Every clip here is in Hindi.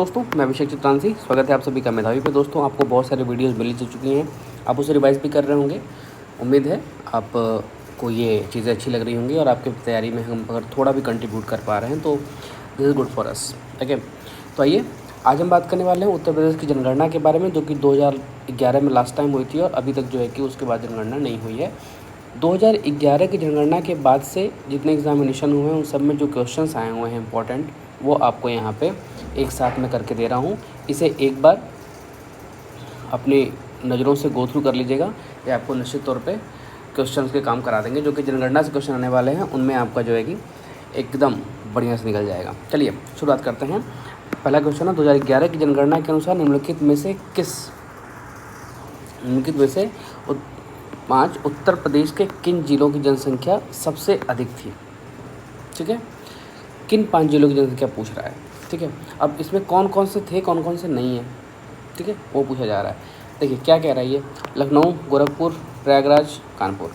दोस्तों मैं अभिषेक चित्रांशी, स्वागत है आप सभी का मेधावी पे। दोस्तों आपको बहुत सारे वीडियोस मिल चुकी हैं, आप उसे रिवाइज भी कर रहे होंगे। उम्मीद है आप को ये चीज़ें अच्छी लग रही होंगी और आपकी तैयारी में हम अगर थोड़ा भी कंट्रीब्यूट कर पा रहे हैं तो this is good for us. ठीक है, तो आइए आज हम बात करने वाले हैं उत्तर प्रदेश की जनगणना के बारे में, जो कि 2011 में लास्ट टाइम हुई थी और अभी तक जो है कि उसके बाद जनगणना नहीं हुई है। 2011 की जनगणना के बाद से जितने एग्जामिनेशन हुए हैं उन सब में जो क्वेश्चंस आए हुए हैं इंपॉर्टेंट, वो आपको यहाँ पे एक साथ में करके दे रहा हूँ। इसे एक बार अपनी नज़रों से गो थ्रू कर लीजिएगा, ये आपको निश्चित तौर पे क्वेश्चंस के काम करा देंगे। जो कि जनगणना से क्वेश्चन आने वाले हैं उनमें आपका जो है कि एकदम बढ़िया से निकल जाएगा। चलिए शुरुआत करते हैं। पहला क्वेश्चन है 2011 की जनगणना के अनुसार निम्नलिखित में से 5 उत्तर प्रदेश के किन जिलों की जनसंख्या सबसे अधिक थी। ठीक है, किन 5 जिलों की जनसंख्या पूछ रहा है। ठीक है, अब इसमें कौन कौन से थे, कौन कौन से नहीं हैं, ठीक है, वो पूछा जा रहा है। देखिए क्या कह रहा है ये, लखनऊ, गोरखपुर, प्रयागराज, कानपुर।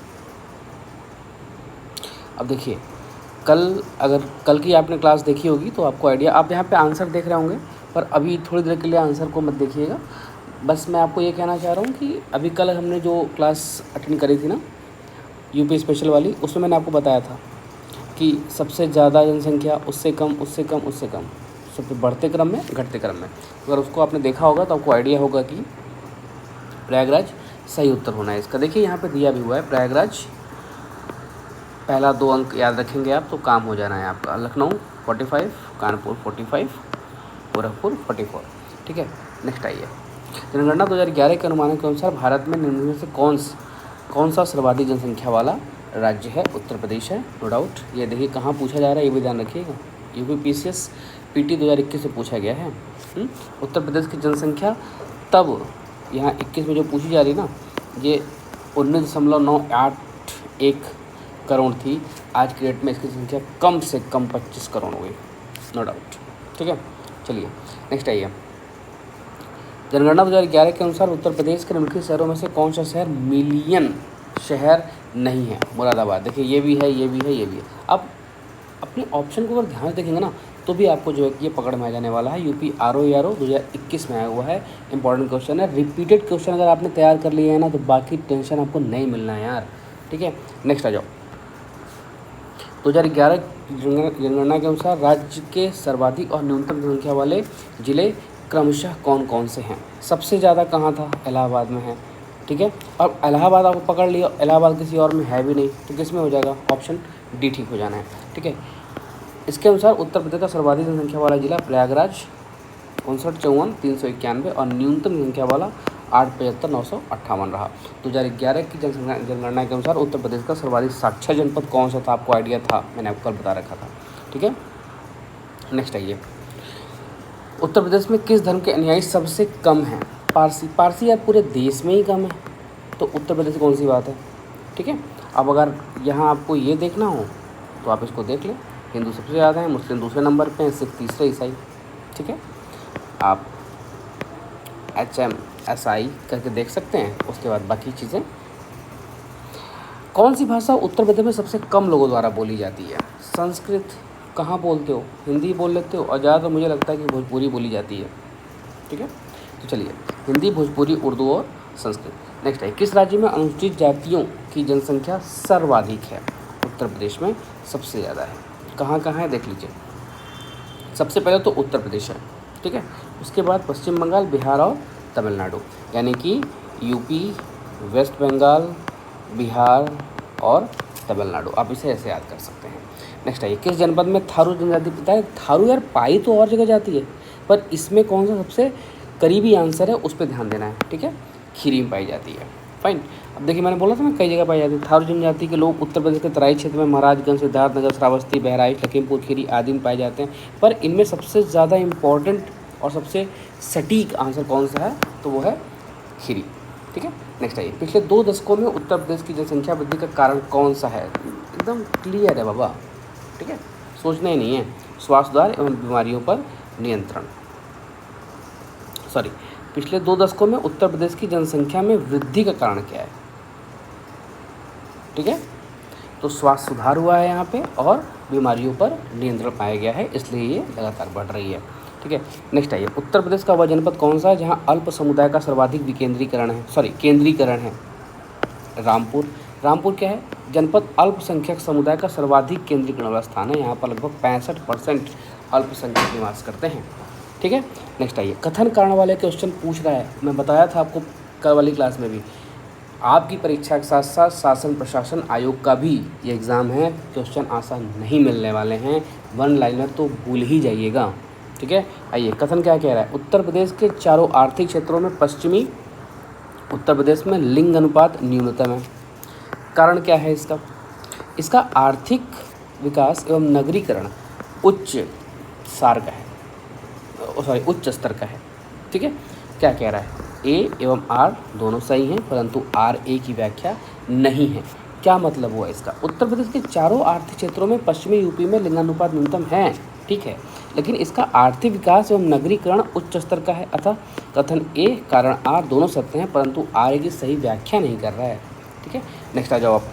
अब देखिए अगर कल की आपने क्लास देखी होगी तो आपको आइडिया, आप यहाँ पे आंसर देख रहे होंगे, पर अभी थोड़ी देर के लिए आंसर को मत देखिएगा। बस मैं आपको ये कहना चाह रहा हूँ कि अभी कल हमने जो क्लास अटेंड करी थी ना यूपी स्पेशल वाली, उसमें मैंने आपको बताया था कि सबसे ज़्यादा जनसंख्या, उससे कम, उससे कम, उससे कम, सब बढ़ते क्रम में, घटते क्रम में। अगर उसको आपने देखा होगा तो आपको आइडिया होगा कि प्रयागराज सही उत्तर होना है इसका। देखिए यहाँ पे दिया भी हुआ है प्रयागराज, पहला 2 अंक याद रखेंगे आप तो काम हो जाना है आपका। लखनऊ 45, कानपुर 45, गोरखपुर 44। ठीक है, नेक्स्ट आइए। जनगणना 2011 के अनुमानों के अनुसार भारत में निम्न में से कौन सा सर्वाधिक जनसंख्या वाला राज्य है। उत्तर प्रदेश है, नो डाउट। ये देखिए कहाँ पूछा जा रहा है, ये भी ध्यान रखिएगा। यूपीपीसीएस पीटी 2021 से पूछा गया है। उत्तर प्रदेश की जनसंख्या तब यहाँ 21 में जो पूछी जा रही ना, ये 19.981 करोड़ थी। आज की डेट में इसकी संख्या कम से कम 25 करोड़ हो गई, नो डाउट। ठीक है, चलिए नेक्स्ट आइए। जनगणना 2011 के अनुसार उत्तर प्रदेश के निम्नलिखित शहरों में से कौन सा शहर मिलियन शहर नहीं है। मुरादाबाद। देखिए ये भी है, ये भी है, ये भी है। अब अपने ऑप्शन को अगर ध्यान से देखेंगे ना तो भी आपको जो है कि ये पकड़ में आ जाने वाला है। यूपी आर 2021 में आया हुआ है, इंपॉर्टेंट क्वेश्चन है। रिपीटेड क्वेश्चन अगर आपने तैयार कर लिए हैं ना तो बाकी टेंशन आपको नहीं मिलना है यार। ठीक है, नेक्स्ट आ जाओ। 2011 जनगणना के अनुसार राज्य के सर्वाधिक और न्यूनतम जनसंख्या वाले जिले क्रमशः कौन कौन से हैं। सबसे ज़्यादा कहाँ था, इलाहाबाद में है। ठीक है, अब इलाहाबाद आपको पकड़ लिया, इलाहाबाद किसी और में है भी नहीं, तो किस में हो जाएगा, ऑप्शन डी ठीक हो जाना है। ठीक है, इसके अनुसार उत्तर प्रदेश का सर्वाधिक जनसंख्या वाला जिला प्रयागराज 59,54,391 और न्यूनतम जनसंख्या वाला 8,75,958 रहा। 2011 की जनगणना के अनुसार उत्तर प्रदेश का सर्वाधिक साक्षर जनपद कौन सा था, आपको आइडिया था, मैंने आपको कल बता रखा था। ठीक है, नेक्स्ट आइए। उत्तर प्रदेश में किस धर्म के अनुयायी सबसे कम हैं। पारसी यार पूरे देश में ही कम है, तो उत्तर प्रदेश कौन सी बात है। ठीक है, अब अगर यहाँ आपको ये देखना हो तो आप इसको देख लें। हिंदू सबसे ज़्यादा हैं, मुस्लिम दूसरे नंबर पे हैं, सिख तीसरे, ईसाई। ठीक है, आप HMSI करके देख सकते हैं। उसके बाद बाकी चीज़ें। कौन सी भाषा उत्तर प्रदेश में सबसे कम लोगों द्वारा बोली जाती है। संस्कृत कहाँ बोलते हो, हिंदी बोल लेते हो, और ज़्यादातर मुझे लगता है कि भोजपुरी बोली जाती है। ठीक है, तो चलिए हिंदी, भोजपुरी, उर्दू और संस्कृत। नेक्स्ट है, किस राज्य में अनुसूचित जातियों की जनसंख्या सर्वाधिक है। उत्तर प्रदेश में सबसे ज़्यादा है। कहाँ कहाँ है देख लीजिए। सबसे पहले तो उत्तर प्रदेश है। ठीक है, उसके बाद पश्चिम बंगाल, बिहार और तमिलनाडु, यानी कि यूपी, वेस्ट बंगाल, बिहार और तमिलनाडु। आप इसे ऐसे याद कर सकते हैं। नेक्स्ट आइए, किस जनपद में थारू जनजाति पता है। थारू यार पाई तो और जगह जाती है, पर इसमें कौन सा सबसे करीबी आंसर है उस पर ध्यान देना है। ठीक है, खीरी में पाई जाती है। फाइन, अब देखिए मैंने बोला था ना कई जगह पाई जाती है। थारू जनजाति के लोग उत्तर प्रदेश के तराई क्षेत्र में महाराजगंज, सिद्धार्थनगर, श्रावस्ती, बहराइच, लखीमपुर खीरी आदि में पाए जाते हैं। पर इनमें सबसे ज़्यादा इम्पॉर्टेंट और सबसे सटीक आंसर कौन सा है, तो वो है खीरी। ठीक है, नेक्स्ट आइए। पिछले 2 दशकों में उत्तर प्रदेश की जनसंख्या वृद्धि का कारण कौन सा है। एकदम क्लियर है बाबा। ठीक है, सोचना ही नहीं है। स्वास्थ्य सुधार एवं बीमारियों पर नियंत्रण। पिछले 2 दशकों में उत्तर प्रदेश की जनसंख्या में वृद्धि का कारण क्या है। ठीक है, तो स्वास्थ्य सुधार हुआ है यहाँ पे और बीमारियों पर नियंत्रण पाया गया है, इसलिए ये लगातार बढ़ रही है। ठीक है। नेक्स्ट आइए, उत्तर प्रदेश का वह जनपद कौन सा है जहाँ अल्प समुदाय का सर्वाधिक केंद्रीकरण है? रामपुर। रामपुर क्या है? जनपद अल्पसंख्यक समुदाय का सर्वाधिक केंद्रीकरण वाला स्थान है। यहाँ पर लगभग 65% अल्पसंख्यक निवास करते हैं, ठीक है। नेक्स्ट आइए, कथन कारण वाले क्वेश्चन पूछ रहा है। मैं बताया था आपको कल वाली क्लास में भी, आपकी परीक्षा के साथ साथ शासन प्रशासन आयोग का भी ये एग्ज़ाम है। क्वेश्चन आसान नहीं मिलने वाले हैं, वन लाइनर तो भूल ही जाइएगा, ठीक है। आइए, कथन क्या कह रहा है? उत्तर प्रदेश के चारों आर्थिक क्षेत्रों में पश्चिमी उत्तर प्रदेश में लिंग अनुपात न्यूनतम है। कारण क्या है इसका? इसका आर्थिक विकास एवं नगरीकरण उच्च स्तर का है, ठीक है। क्या कह रहा है? ए एवं आर दोनों सही हैं, परंतु आर ए की व्याख्या नहीं है। क्या मतलब हुआ इसका? उत्तर प्रदेश के चारों आर्थिक क्षेत्रों में पश्चिमी यूपी में लिंगानुपात न्यूनतम है, ठीक है, लेकिन इसका आर्थिक विकास एवं नगरीकरण उच्च स्तर का है। अतः कथन ए कारण आर दोनों सत्य हैं, परंतु आर ए की सही व्याख्या नहीं कर रहा है, ठीक है। नेक्स्ट आ जाओ आप,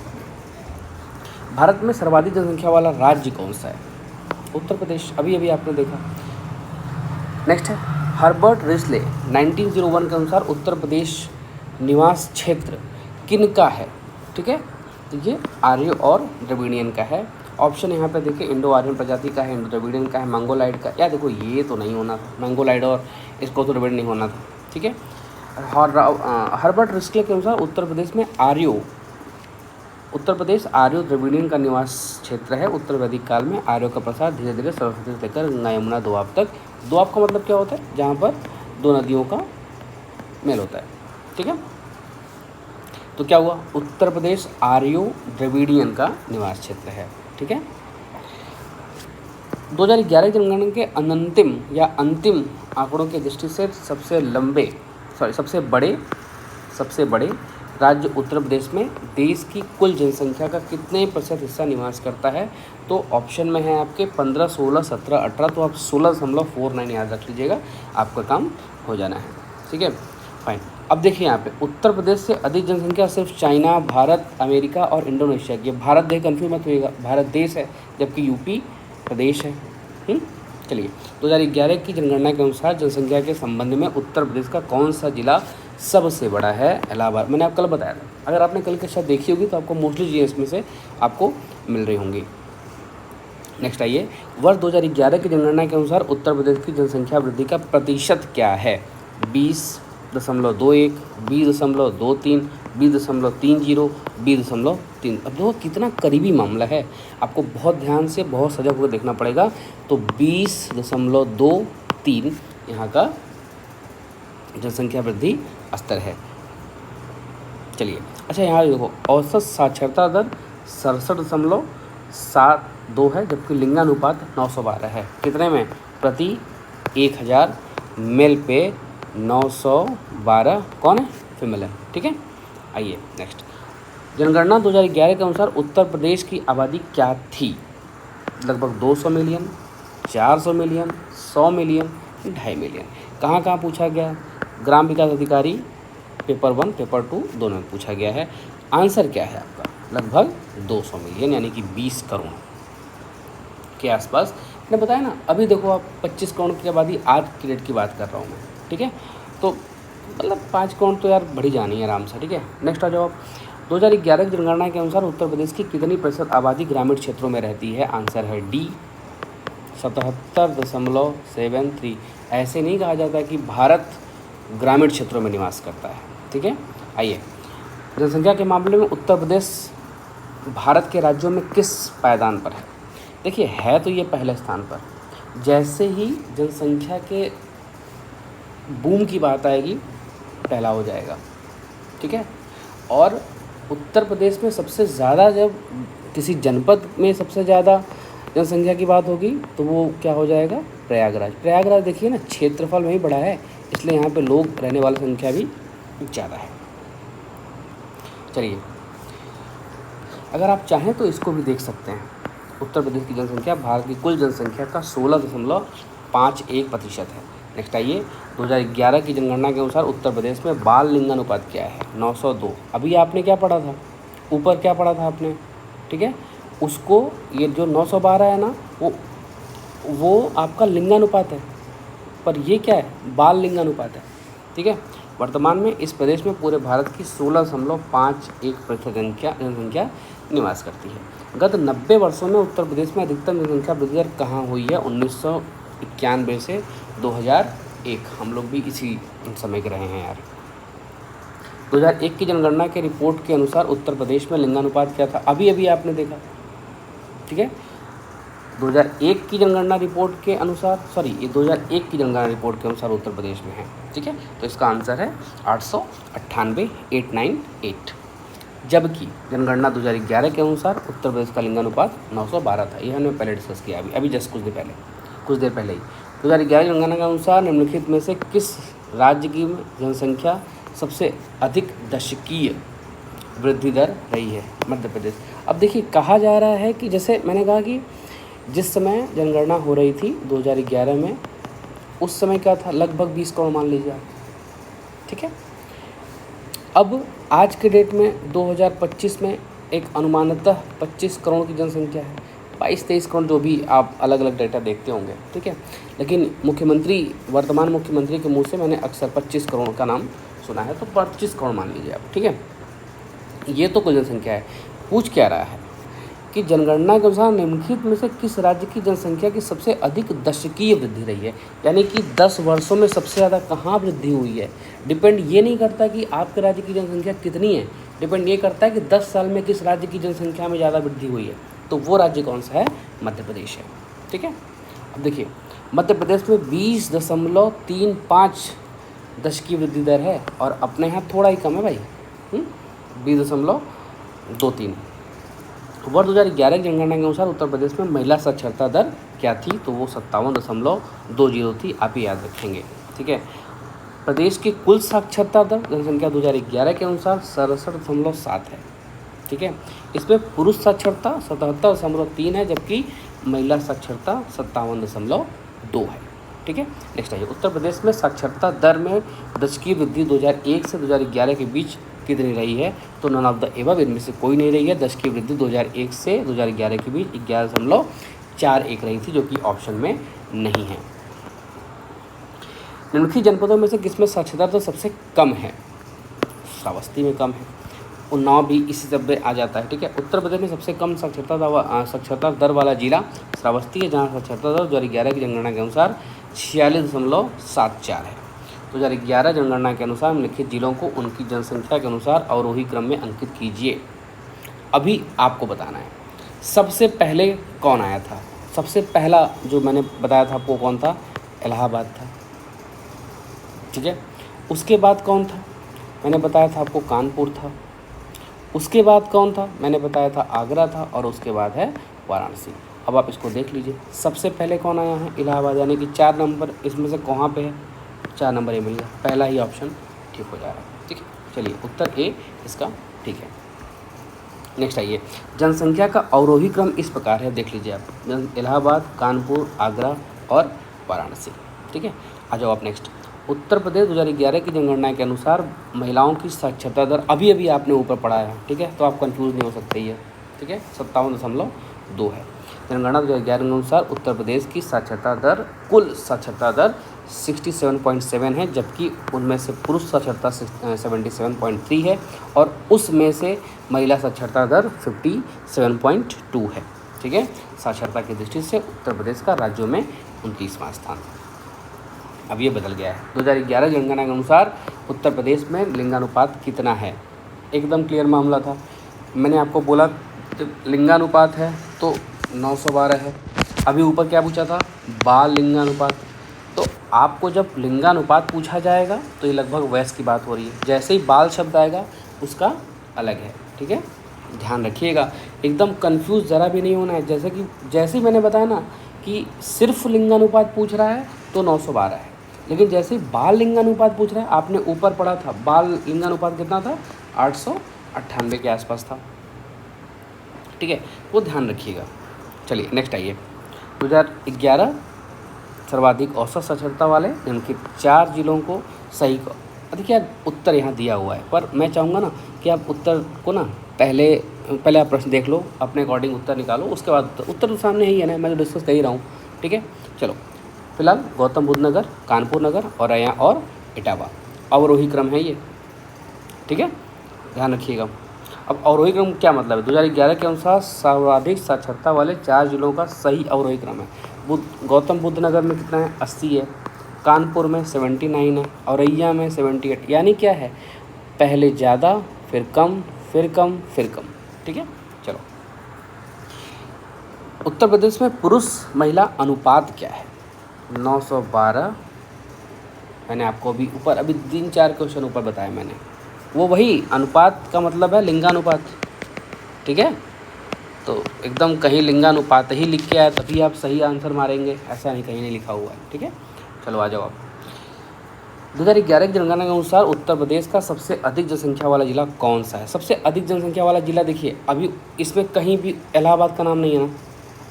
भारत में सर्वाधिक जनसंख्या वाला राज्य कौन सा है? उत्तर प्रदेश, अभी आपने देखा। नेक्स्ट है, हर्बर्ट रिस्ले 1901 के अनुसार उत्तर प्रदेश निवास क्षेत्र किनका है? ठीक है, तो ये आर्य और द्रविडियन का है। ऑप्शन यहाँ पे देखिए, इंडो आर्यन प्रजाति का है, इंडो द्रविडियन का है, मंगोलाइड का। या देखो, ये तो नहीं होना था, मंगोलाइड और इसको तो द्रविड़ नहीं होना था, ठीक है। हर्बर्ट रिस्ले के अनुसार उत्तर प्रदेश आर्यो द्रविडियन का निवास क्षेत्र है। उत्तर वैदिक काल में आर्यों का प्रसार धीरे धीरे सरस्वती से लेकर गंगा यमुना दोआब तक। दोआब का मतलब क्या होता है? जहाँ पर दो नदियों का मेल होता है, ठीक है। तो क्या हुआ? उत्तर प्रदेश आर्यो द्रविडियन का निवास क्षेत्र है, ठीक है। 2011 की जनगणना के अंतिम आंकड़ों की दृष्टि से सबसे बड़े राज्य उत्तर प्रदेश में देश की कुल जनसंख्या का कितने % हिस्सा निवास करता है? तो ऑप्शन में है आपके 15, 16, 17, 18। तो आप 16.49 याद रख लीजिएगा, आपका काम हो जाना है, ठीक है। फाइन। अब देखिए यहाँ पे उत्तर प्रदेश से अधिक जनसंख्या सिर्फ चाइना, भारत, अमेरिका और इंडोनेशिया की। भारत देश कन्फ्यूज मत होइएगा, भारत देश है जबकि यूपी प्रदेश है। चलिए, 2011 की जनगणना के अनुसार जनसंख्या के संबंध में उत्तर प्रदेश का कौन सा जिला सबसे बड़ा है? इलाहाबाद। मैंने आपको कल बताया था, अगर आपने कल के साथ देखी होगी तो आपको मोस्टली जीएस में से आपको मिल रही होंगी। नेक्स्ट आइए, वर्ष 2011 की जनगणना के अनुसार उत्तर प्रदेश की जनसंख्या वृद्धि का प्रतिशत क्या है? 20.21, 20.23, 20.30, 20.3। अब देखो कितना करीबी मामला है, आपको बहुत ध्यान से बहुत सजग होकर देखना पड़ेगा। तो 20.23 यहाँ का जनसंख्या वृद्धि स्तर है। चलिए, अच्छा यहाँ देखो, औसत साक्षरता दर 67.72 है, जबकि लिंगानुपात 912 है। कितने में? प्रति 1000 मेल पे 912 कौन है? फीमेल है, ठीक है। आइए नेक्स्ट, जनगणना 2011 के अनुसार उत्तर प्रदेश की आबादी क्या थी? लगभग 200 मिलियन, 400 मिलियन, 100 मिलियन, 2.5 मिलियन। कहाँ पूछा गया? ग्राम विकास अधिकारी पेपर 1, पेपर 2 दोनों में पूछा गया है। आंसर क्या है आपका? लगभग 200 मिलियन, यानी कि 20 करोड़ के आसपास। मैंने बताया ना, अभी देखो आप 25 करोड़ की आबादी आज की डेट की बात कर रहा हूँ मैं, ठीक है। तो मतलब 5 करोड़ तो यार बढ़ी जानी है आराम से, ठीक है। नेक्स्ट आ जाओ आप, 2011 की जनगणना के अनुसार उत्तर प्रदेश की कितनी % आबादी ग्रामीण क्षेत्रों में रहती है? आंसर है डी, 77.73। ऐसे नहीं कहा जाता कि भारत ग्रामीण क्षेत्रों में निवास करता है, ठीक है। आइए, जनसंख्या के मामले में उत्तर प्रदेश भारत के राज्यों में किस पायदान पर है? देखिए, है तो ये पहले स्थान पर। जैसे ही जनसंख्या के बूम की बात आएगी, पहला हो जाएगा, ठीक है। और उत्तर प्रदेश में सबसे ज़्यादा, जब किसी जनपद में सबसे ज़्यादा जनसंख्या की बात होगी तो वो क्या हो जाएगा? प्रयागराज। प्रयागराज देखिए ना, क्षेत्रफल में ही बड़ा है, इसलिए यहाँ पे लोग रहने वाली संख्या भी ज़्यादा है। चलिए, अगर आप चाहें तो इसको भी देख सकते हैं। उत्तर प्रदेश की जनसंख्या भारत की कुल जनसंख्या का 16.51% है। नेक्स्ट आइए, 2011 की जनगणना के अनुसार उत्तर प्रदेश में बाल लिंगानुपात क्या है? 902। अभी आपने क्या पढ़ा था? ऊपर क्या पढ़ा था आपने? ठीक है, उसको ये जो 912 है ना, वो आपका लिंगानुपात है, पर ये क्या है, बाल लिंगानुपात है। ठीक है, वर्तमान में इस प्रदेश में पूरे भारत की 16.51% जनसंख्या निवास करती है। गत 90 वर्षों में उत्तर प्रदेश में अधिकतम जनसंख्या वृद्धि दर कहाँ हुई है? 1991 से 2001। हम लोग भी इसी समय के रहे हैं यार। 2001 की जनगणना के रिपोर्ट के अनुसार उत्तर प्रदेश में लिंगानुपात क्या था? अभी अभी आपने देखा। ठीक है, 2001 की जनगणना रिपोर्ट के अनुसार, ये 2001 की जनगणना रिपोर्ट के अनुसार उत्तर प्रदेश में है। ठीक है, तो इसका आंसर है 898,898। जबकि जनगणना 2011 के अनुसार उत्तर प्रदेश का लिंगानुपात 912 था। यह हमने पहले डिस्कस किया, अभी जस्ट कुछ देर पहले ही। 2011 जनगणना के अनुसार निम्नलिखित में से किस राज्य की जनसंख्या सबसे अधिक दशकीय वृद्धि दर रही है? मध्य प्रदेश। अब देखिए, कहा जा रहा है कि जैसे मैंने कहा कि जिस समय जनगणना हो रही थी 2011 में, उस समय क्या था, लगभग 20 करोड़ मान लीजिए आप। ठीक है, अब आज के डेट में 2025 में एक अनुमानतः 25 करोड़ की जनसंख्या है, 22-23 करोड़, जो भी आप अलग अलग डेटा देखते होंगे। ठीक है, लेकिन वर्तमान मुख्यमंत्री के मुंह से मैंने अक्सर 25 करोड़ का नाम सुना है, तो 25 करोड़ मान लीजिए आप। ठीक है, ये तो कुल जनसंख्या है। पूछ क्या रहा है कि जनगणना के अनुसार निम्नलिखित में से किस राज्य की जनसंख्या की सबसे अधिक दशकीय वृद्धि रही है, यानी कि 10 वर्षों में सबसे ज़्यादा कहाँ वृद्धि हुई है। डिपेंड ये नहीं करता कि आपके राज्य की जनसंख्या कितनी है, डिपेंड ये करता है कि 10 साल में किस राज्य की जनसंख्या में ज़्यादा वृद्धि हुई है। तो वो राज्य कौन सा है? मध्य प्रदेश है। ठीक है, अब देखिए, मध्य प्रदेश में 20.35 दशकीय वृद्धि दर है, और अपने यहाँ थोड़ा ही कम है भाई, 20.23। वर्ष 2011 की जनगणना के अनुसार उत्तर प्रदेश में महिला साक्षरता दर क्या थी? तो वो 57.20 थी, आप ही याद रखेंगे। ठीक है, प्रदेश की कुल साक्षरता दर जनसंख्या 2011 के अनुसार 67.7 है। ठीक है, इसमें पुरुष साक्षरता 77.3 है, जबकि महिला साक्षरता 57.2 है। ठीक है, नेक्स्ट आइए, उत्तर प्रदेश में साक्षरता दर में दशकीय वृद्धि 2001 से 2011 के बीच कितनी रही है? तो नन ऑफ द एबव, इनमें से कोई नहीं रही है। दशकीय वृद्धि 2001 से 2011 के बीच 11.41 रही थी, जो कि ऑप्शन में नहीं है। निम्नलिखित जनपदों में से किसमें साक्षरता दर सबसे कम है? श्रावस्ती में कम है। उन्नाव भी इसी सब में आ जाता है। ठीक है, उत्तर प्रदेश में सबसे कम साक्षरता दर वाला जिला श्रावस्ती है, जहाँ साक्षरता दर 2011 की जनगणना के अनुसार 46.74 है। 2011 जनगणना के अनुसार निम्नलिखित जिलों को उनकी जनसंख्या के अनुसार अवरोही क्रम में अंकित कीजिए। अभी आपको बताना है सबसे पहले कौन आया था। सबसे पहला जो मैंने बताया था आपको कौन था? इलाहाबाद था। ठीक है, उसके बाद कौन था? मैंने बताया था आपको कानपुर था। उसके बाद कौन था? मैंने बताया था आगरा था, और उसके बाद है वाराणसी। अब आप इसको देख लीजिए, सबसे पहले कौन आया है? इलाहाबाद, यानी कि 4 नंबर इसमें से कहाँ पे है? 4 नंबर ए मिल गया, पहला ही ऑप्शन ठीक हो जा रहा है। ठीक है, चलिए उत्तर ए इसका ठीक है। नेक्स्ट आइए, जनसंख्या का अवरोही क्रम इस प्रकार है, देख लीजिए आप, इलाहाबाद, कानपुर, आगरा और वाराणसी। ठीक है, आ जाओ आप नेक्स्ट। उत्तर प्रदेश 2011 की जनगणना के अनुसार महिलाओं की साक्षरता दर अभी आपने ऊपर पढ़ा है। ठीक है, तो आप कंफ्यूज नहीं हो सकते ये। ठीक है, 57.2 है। जनगणना 2011 के अनुसार उत्तर प्रदेश की साक्षरता दर, कुल साक्षरता दर 67.7 है, जबकि उनमें से पुरुष साक्षरता 77.3 है, और उसमें से महिला साक्षरता दर 57.2 है। ठीक है, साक्षरता की दृष्टि से उत्तर प्रदेश का राज्यों में 29वां स्थान। अब ये बदल गया है। 2011 जनगणना के अनुसार उत्तर प्रदेश में लिंगानुपात कितना है? एकदम क्लियर मामला था। मैंने आपको बोला लिंगानुपात है तो 912 है। अभी ऊपर क्या पूछा था? बाल लिंगानुपात। तो आपको जब लिंगानुपात पूछा जाएगा तो ये लगभग वयस की बात हो रही है। जैसे ही बाल शब्द आएगा उसका अलग है। ठीक है, ध्यान रखिएगा, एकदम कंफ्यूज ज़रा भी नहीं होना है। जैसे ही मैंने बताया ना कि सिर्फ लिंगानुपात पूछ रहा है तो 912 है, लेकिन जैसे ही बाल लिंगानुपात पूछ रहा है, आपने ऊपर पढ़ा था बाल लिंगानुपात कितना था? 898 के आसपास था। ठीक है, वो ध्यान रखिएगा। चलिए नेक्स्ट आइए, 2011 सर्वाधिक औसत साक्षरता वाले इनके 4 जिलों को सही को, देखिए उत्तर यहाँ दिया हुआ है, पर मैं चाहूँगा ना कि आप उत्तर को ना पहले आप प्रश्न देख लो, अपने अकॉर्डिंग उत्तर निकालो, उसके बाद उत्तर तो सामने ही है ना, मैं तो डिस्कस कर ही रहा हूँ। ठीक है, चलो फिलहाल गौतम बुद्ध नगर, कानपुर नगर, औरैया और इटावा अवरोही क्रम है ये, ठीक है, ध्यान रखिएगा। अब अवरोही क्रम क्या मतलब है? 2011 के अनुसार सर्वाधिक साक्षरता वाले 4 जिलों का सही अवरोही क्रम है। गौतम बुद्ध नगर में कितना है? 80 है, कानपुर में 79 है, औरैया में 78। यानी क्या है? पहले ज़्यादा, फिर कम, फिर कम, फिर कम, ठीक है। चलो, उत्तर प्रदेश में पुरुष महिला अनुपात क्या है? 912। मैंने आपको अभी 3-4 क्वेश्चन ऊपर बताया मैंने, वो वही अनुपात का मतलब है लिंगानुपात, ठीक है। तो एकदम कहीं लिंगानुपात ही लिख के आया तभी आप सही आंसर मारेंगे, ऐसा नहीं, कहीं नहीं लिखा हुआ है, ठीक है। चलो आ जाओ आप। 2011 की जनगणना के अनुसार उत्तर प्रदेश का सबसे अधिक जनसंख्या वाला जिला कौन सा है? सबसे अधिक जनसंख्या वाला जिला, देखिए अभी इसमें कहीं भी इलाहाबाद का नाम नहीं है ना,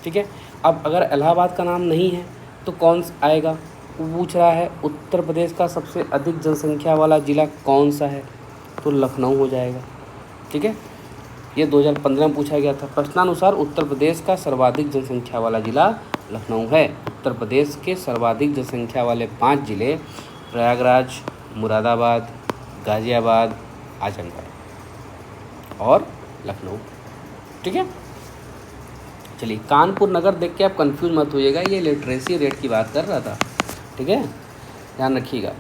ठीक है। अब अगर इलाहाबाद का नाम नहीं है तो कौन आएगा? वो पूछ रहा है उत्तर प्रदेश का सबसे अधिक जनसंख्या वाला जिला कौन सा है, तो लखनऊ हो जाएगा, ठीक है। ये 2015 में पूछा गया था। प्रश्नानुसार उत्तर प्रदेश का सर्वाधिक जनसंख्या वाला जिला लखनऊ है। उत्तर प्रदेश के सर्वाधिक जनसंख्या वाले 5 जिले प्रयागराज, मुरादाबाद, गाज़ियाबाद, आजमगढ़ और लखनऊ, ठीक है। चलिए, कानपुर नगर देख के आप कंफ्यूज मत होइएगा, ये लिटरेसी रेट की बात कर रहा था, ठीक है, ध्यान रखिएगा।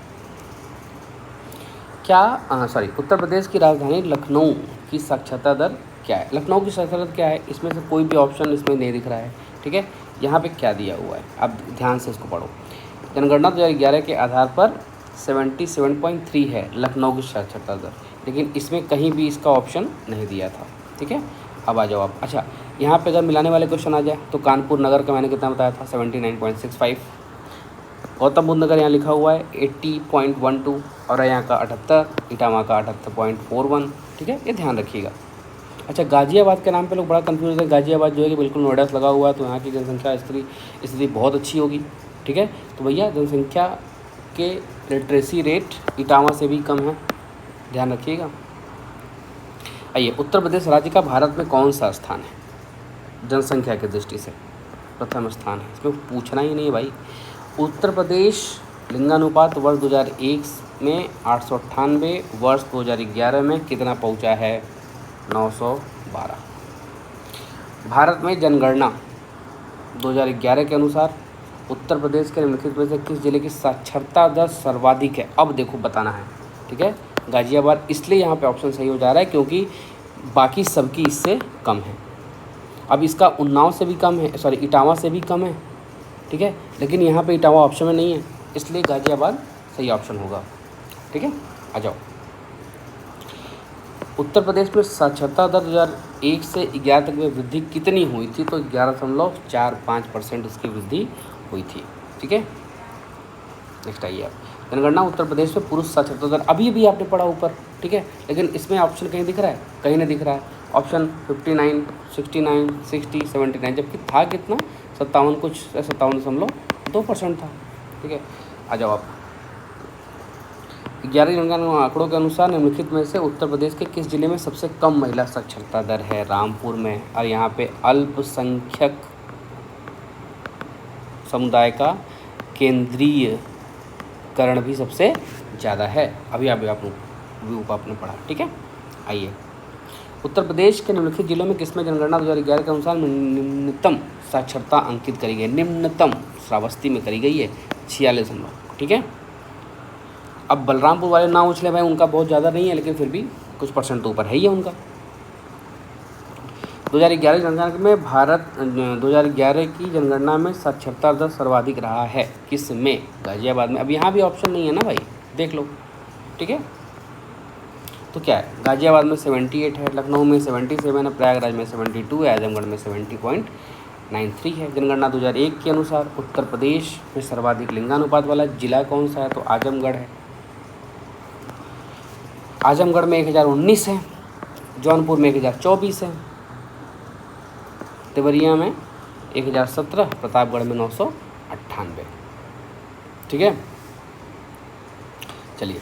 उत्तर प्रदेश की राजधानी लखनऊ की साक्षरता दर क्या है? लखनऊ की साक्षरता दर क्या है? इसमें से कोई भी ऑप्शन इसमें नहीं दिख रहा है, ठीक है। यहाँ पे क्या दिया हुआ है, आप ध्यान से इसको पढ़ो। जनगणना 2011 के आधार पर 77.3 है लखनऊ की साक्षरता दर, लेकिन इसमें कहीं भी इसका ऑप्शन नहीं दिया था, ठीक है। अब आ जाओ आप। अच्छा, यहाँ पे अगर मिलाने वाले क्वेश्चन आ जाए तो कानपुर नगर का मैंने कितना बताया था? 79.65। गौतम बुद्ध नगर यहाँ लिखा हुआ है 80.12, और यहाँ का 78, इटावा का 78.41, ठीक है, ये ध्यान रखिएगा। अच्छा, गाज़ियाबाद के नाम पे लोग बड़ा कंफ्यूज है। गाज़ियाबाद जो है कि बिल्कुल नोएडा से लगा हुआ है, तो यहाँ की जनसंख्या स्थिति बहुत अच्छी होगी, ठीक है। तो भैया जनसंख्या के लिटरेसी रेट इटावा से भी कम है, ध्यान रखिएगा। आइए, उत्तर प्रदेश राज्य का भारत में कौन सा स्थान है जनसंख्या की दृष्टि से? प्रथम स्थान है, इसमें पूछना ही नहीं है भाई। उत्तर प्रदेश लिंगानुपात वर्ष 2001 में 898, वर्ष 2011 में कितना पहुंचा है? 912। भारत में जनगणना 2011 के अनुसार उत्तर प्रदेश के निम्नलिखित में से किस जिले की साक्षरता दर सर्वाधिक है? अब देखो बताना है, ठीक है। गाज़ियाबाद इसलिए यहाँ पे ऑप्शन सही हो जा रहा है क्योंकि बाकी सबकी इससे कम है। अब इसका उन्नाव से भी कम है, इटावा से भी कम है, ठीक है, लेकिन यहाँ पे इटावा ऑप्शन में नहीं है, इसलिए गाज़ियाबाद सही ऑप्शन होगा, ठीक है। आ जाओ। उत्तर प्रदेश में साक्षरता दर 2001 से 11 तक में वृद्धि कितनी हुई थी? तो 11.45% इसकी वृद्धि हुई थी, ठीक है। नेक्स्ट आइए आप। जनगणना उत्तर प्रदेश में पुरुष साक्षरता दर अभी आपने पढ़ा ऊपर, ठीक है, लेकिन इसमें ऑप्शन कहीं दिख रहा है? कहीं नहीं दिख रहा है। ऑप्शन 59, 69, 60, 79, जबकि था कितना? 57.2% था, ठीक है। आ जाओ आप। 11 जनगणना आंकड़ों के अनुसार निम्नलिखित में से उत्तर प्रदेश के किस जिले में सबसे कम महिला साक्षरता दर है? रामपुर में। और यहाँ पे अल्पसंख्यक समुदाय का केंद्रीयकरण भी सबसे ज़्यादा है। अभी आपने पढ़ा, ठीक है। आइए, उत्तर प्रदेश के निम्नलिखित जिलों में किसमें जनगणना 2011 के अनुसार निम्नतम साक्षरता अंकित करी गई? निम्नतम श्रावस्ती में करी गई है 46 नंबर, ठीक है। अब बलरामपुर वाले ना उछले भाई, उनका बहुत ज़्यादा नहीं है, लेकिन फिर भी कुछ परसेंट तो ऊपर है ही है उनका। 2011 जनगणना में 2011 की जनगणना में साक्षरता दर सर्वाधिक रहा है किस में? गाज़ियाबाद में। अब यहाँ भी ऑप्शन नहीं है ना भाई, देख लो, ठीक है। तो क्या है? गाज़ियाबाद में 78 है, लखनऊ में 77 है, प्रयागराज में 72 है, आजमगढ़ में 70.93 है। जनगणना 2001 के अनुसार उत्तर प्रदेश में सर्वाधिक लिंगानुपात वाला जिला कौन सा है? तो आजमगढ़ है। आजमगढ़ में 1019 है, जौनपुर में 1024 है, देवरिया में 1017, प्रतापगढ़ में 998, ठीक है। चलिए,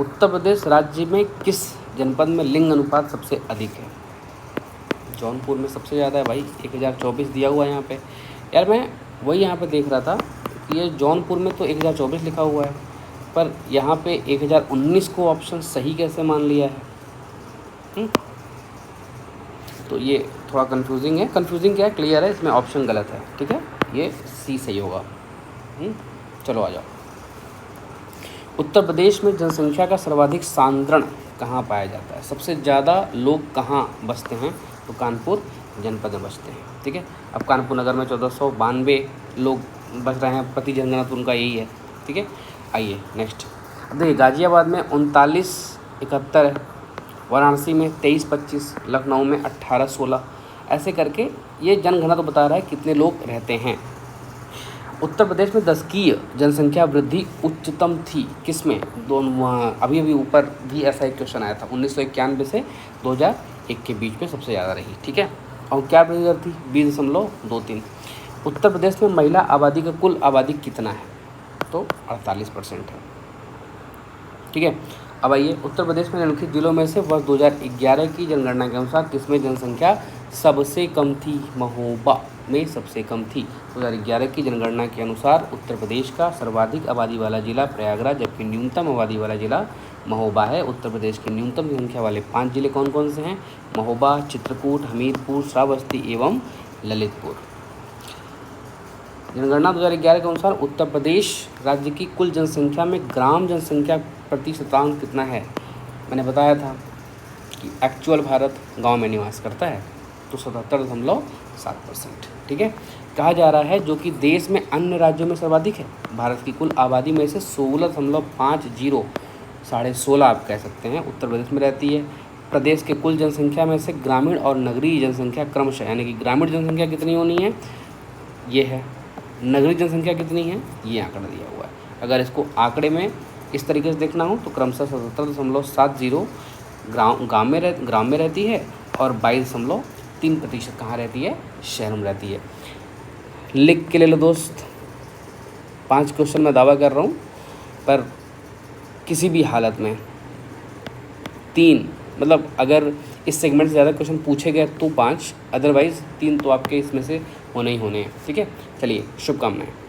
उत्तर प्रदेश राज्य में किस जनपद में लिंग अनुपात सबसे अधिक है? जौनपुर में सबसे ज़्यादा है भाई, 1024 दिया हुआ है यहाँ पे। यार मैं वही यहाँ पे देख रहा था कि ये जौनपुर में तो 1024 लिखा हुआ है, पर यहाँ पे 1019 को ऑप्शन सही कैसे मान लिया है? तो ये थोड़ा कंफ्यूजिंग है। कंफ्यूजिंग क्या है, क्लियर है, इसमें ऑप्शन गलत है। ठीक है, ये सी सही होगा। चलो आ जाओ। उत्तर प्रदेश में जनसंख्या का सर्वाधिक सांद्रण कहाँ पाया जाता है? सबसे ज़्यादा लोग कहाँ बसते हैं? तो कानपुर जनपद में बसते हैं। ठीक है, अब कानपुर नगर में 1492 लोग बस रहे हैं, प्रति जनगणना उनका यही है। ठीक है, आइए नेक्स्ट। अब देखिए, गाज़ियाबाद में 3971 है, वाराणसी में 2325, लखनऊ में 1816, ऐसे करके ये जनगणना तो बता रहा है कितने लोग रहते हैं। उत्तर प्रदेश में दशकीय जनसंख्या वृद्धि उच्चतम थी किसमें? दोनों अभी ऊपर भी ऐसा एक क्वेश्चन आया था, 1991 से 2001 के बीच में सबसे ज़्यादा रही। ठीक है, और क्या वृद्धि दर थी? 20.23। उत्तर प्रदेश में महिला आबादी का कुल आबादी कितना है? तो 48% है। ठीक है, अब आइए, उत्तर प्रदेश में निम्नलिखित जिलों में से वर्ष 2011 की जनगणना के अनुसार किसमें जनसंख्या सबसे कम थी? महोबा में सबसे कम थी। 2011 की जनगणना के अनुसार उत्तर प्रदेश का सर्वाधिक आबादी वाला जिला प्रयागराज, जबकि न्यूनतम आबादी वाला जिला महोबा है। उत्तर प्रदेश के न्यूनतम जनसंख्या वाले 5 जिले कौन कौन से हैं? महोबा, चित्रकूट, हमीरपुर, श्रावस्ती एवं ललितपुर। जनगणना 2011 के अनुसार उत्तर प्रदेश राज्य की कुल जनसंख्या में ग्राम जनसंख्या प्रतिशतांक कितना है? मैंने बताया था कि एक्चुअल भारत गांव में निवास करता है, तो 77.7%। ठीक है, कहा जा रहा है जो कि देश में अन्य राज्यों में सर्वाधिक है। भारत की कुल आबादी में से 16.50, 16.5 आप कह सकते हैं, उत्तर प्रदेश में रहती है। प्रदेश के कुल जनसंख्या में से ग्रामीण और नगरीय जनसंख्या क्रमशः, यानी कि ग्रामीण जनसंख्या कितनी होनी है, ये है, नगरीय जनसंख्या कितनी है, ये आंकड़ा दिया हुआ है। अगर इसको आंकड़े में इस तरीके से देखना हो तो क्रमशः 77.70 ग्राम में रहती है और 22.3% कहाँ रहती है? शहरों में रहती है। लिख के ले लो दोस्त, 5 क्वेश्चन मैं दावा कर रहा हूँ, पर किसी भी हालत में 3, मतलब अगर इस सेगमेंट से ज़्यादा क्वेश्चन पूछे गए तो 5, अदरवाइज़ 3 तो आपके इसमें से होने ही होने हैं। ठीक है, चलिए, शुभकामनाएं।